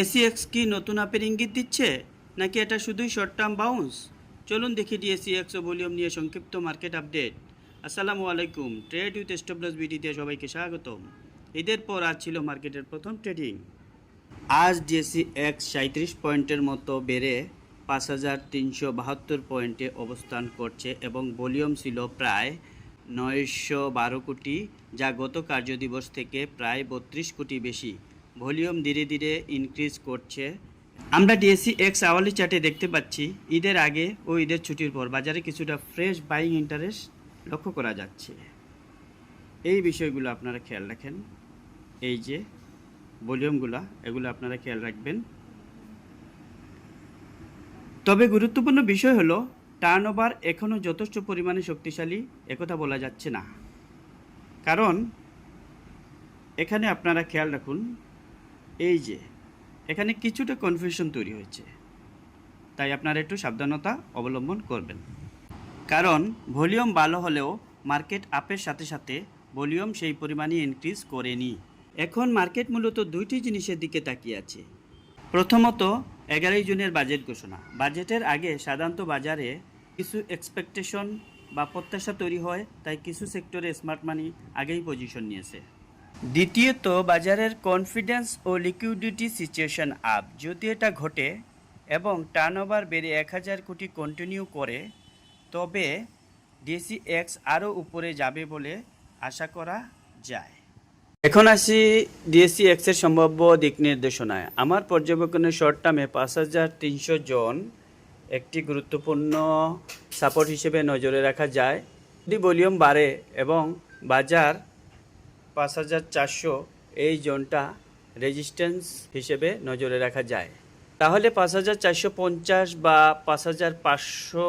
DSEX কি নতুন আপের ইঙ্গিত দিচ্ছে, নাকি এটা শুধুই শর্ট টার্ম বাউন্স? চলুন দেখি ডিএসইএক্স ও ভলিউম নিয়ে সংক্ষিপ্ত মার্কেট আপডেট। আসসালামু আলাইকুম, ট্রেড উইথ স্টপ-লস বিডিতে সবাইকে স্বাগতম। ঈদের পর আজ ছিল মার্কেটের প্রথম ট্রেডিং। আজ ডিএসইএক্স 37 পয়েন্টের মতো বেড়ে 5372 পয়েন্টে অবস্থান করছে এবং ভলিউম ছিল প্রায় 912 কোটি, যা গত কার্যদিবস থেকে প্রায় 32 কোটি বেশি। ভলিউম ধীরে ধীরে ইনক্রিজ করছে। আমরা ডিএসইএক্স আওয়ারলি চার্টে দেখতে পাচ্ছি ঈদের আগে ও ঈদের ছুটির পর বাজারে কিছুটা ফ্রেশ বাইং ইন্টারেস্ট লক্ষ্য করা যাচ্ছে। এই বিষয়গুলো আপনারা খেয়াল রাখেন। এই যে ভলিউমগুলো, এগুলো আপনারা খেয়াল রাখবেন। তবে গুরুত্বপূর্ণ বিষয় হলো টার্নওভার এখনও যথেষ্ট পরিমাণে শক্তিশালী একথা বলা যাচ্ছে না। কারণ এখানে আপনারা খেয়াল রাখুন, এই যে এখানে কিছুটা কনফিউশন তৈরি হয়েছে, তাই আপনারা একটু সাবধানতা অবলম্বন করবেন। কারণ ভলিউম ভালো হলেও মার্কেট আপের সাথে সাথে ভলিউম সেই পরিমাণে ইনক্রিজ করেনি। এখন মার্কেট মূলত দুইটি জিনিসের দিকে তাকিয়ে আছে। প্রথমত 11 জুনের বাজেট ঘোষণা। বাজেটের আগে সাধারণত বাজারে কিছু এক্সপেকটেশন বা প্রত্যাশা তৈরি হয়, তাই কিছু সেক্টরে স্মার্ট মানি আগেই পজিশন নিয়েছে। দ্বিতীয়ত বাজারের কনফিডেন্স ও লিকুইডিটি সিচুয়েশন আপ। যদি এটা ঘটে এবং টার্নওভার বেড়ে 1000 কোটি কন্টিনিউ করে, তবে ডিএসইএক্স আরও উপরে যাবে বলে আশা করা যায়। এখন আসি ডিএসইএক্সের সম্ভাব্য দিক নির্দেশনায়। আমার পর্যবেক্ষণে শর্ট টার্মে 5300 জন একটি গুরুত্বপূর্ণ সাপোর্ট হিসেবে নজরে রাখা যায়। যদি ভলিউম বাড়ে এবং বাজার 5400 এই জোনটা রেজিস্ট্যান্স হিসেবে নজরে রাখা যায়, তাহলে 5450 বা 5500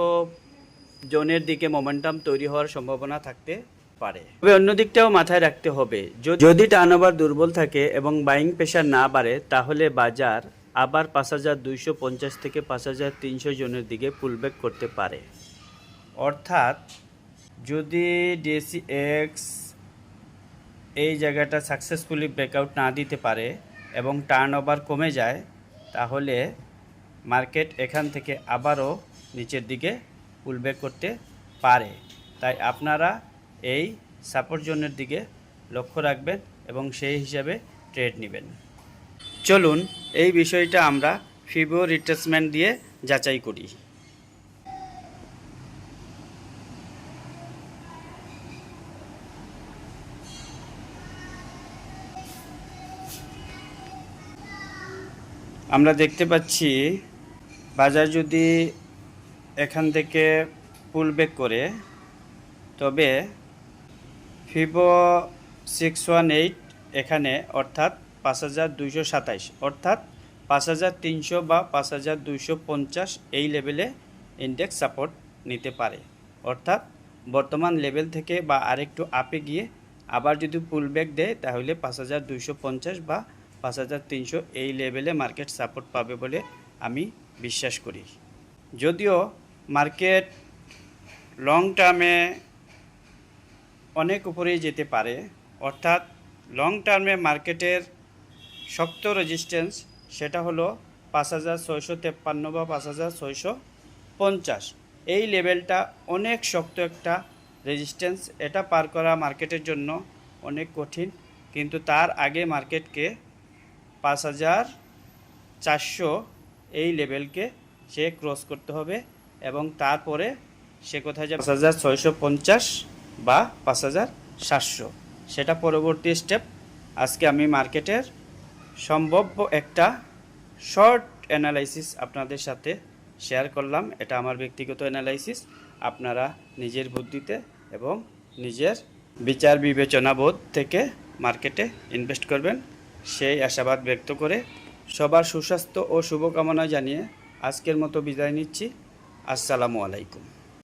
জোনের দিকে মোমেন্টাম তৈরি হওয়ার সম্ভাবনা থাকতে পারে। তবে অন্য দিকটাও মাথায় রাখতে হবে, যদি টার্নওভার দুর্বল থাকে এবং বাইং প্রেশার না বাড়ে, তাহলে বাজার আবার 5250 থেকে 5300 জনের দিকে পুলব্যাক করতে পারে। অর্থাৎ যদি ডিএসইএক্স এই জায়গাটা সাকসেসফুলি ব্রেকআউট না দিতে পারে এবং টার্নওভার কমে যায়, তাহলে মার্কেট এখান থেকে আবারও নিচের দিকে পুলব্যাক করতে পারে। তাই আপনারা এই সাপোর্ট জোনের দিকে লক্ষ্য রাখবেন এবং সেই হিসাবে ট্রেড নেবেন। চলুন এই বিষয়টা আমরা ফিবো রিট্রেসমেন্ট দিয়ে যাচাই করি। আমরা দেখতে পাচ্ছি বাজার যদি এখান থেকে পুলব্যাক করে, তবে ফিবো 618 এখানে অর্থাৎ 5227 অর্থাৎ 5300 বা 5250 এই লেভেলে ইন্ডেক্স সাপোর্ট নিতে পারে। অর্থাৎ বর্তমান লেভেল থেকে বা আরেকটু আপে গিয়ে আবার যদি পুলব্যাক দেয়, তাহলে 5250 বা 5300 এই লেভেলে মার্কেট সাপোর্ট পাবে বলে আমি বিশ্বাস করি। যদিও মার্কেট লং টার্মে অনেক উপরেই যেতে পারে, অর্থাৎ লং টার্মে মার্কেটের শক্ত রেজিস্ট্যান্স সেটা হলো 5653 বা 5650। এই লেভেলটা অনেক শক্ত একটা রেজিস্ট্যান্স, এটা পার করা মার্কেটের জন্য অনেক কঠিন। কিন্তু তার আগে মার্কেটকে 5400 এই লেভেলকে সে ক্রস করতে হবে এবং তারপরে সে কোথায় যাবে 5650 বা 5700, সেটা পরবর্তী স্টেপ। আজকে আমি মার্কেটের সম্ভাব্য একটা শর্ট অ্যানালাইসিস আপনাদের সাথে শেয়ার করলাম। এটা আমার ব্যক্তিগত অ্যানালাইসিস। আপনারা নিজের বুদ্ধিতে এবং নিজের বিচার বিবেচনা বোধ থেকে মার্কেটে ইনভেস্ট করবেন, সেই আশাবাদ ব্যক্ত করে সবার সুস্বাস্থ্য ও শুভকামনা জানিয়ে আজকের মতো বিদায় নিচ্ছি। আসসালামু আলাইকুম।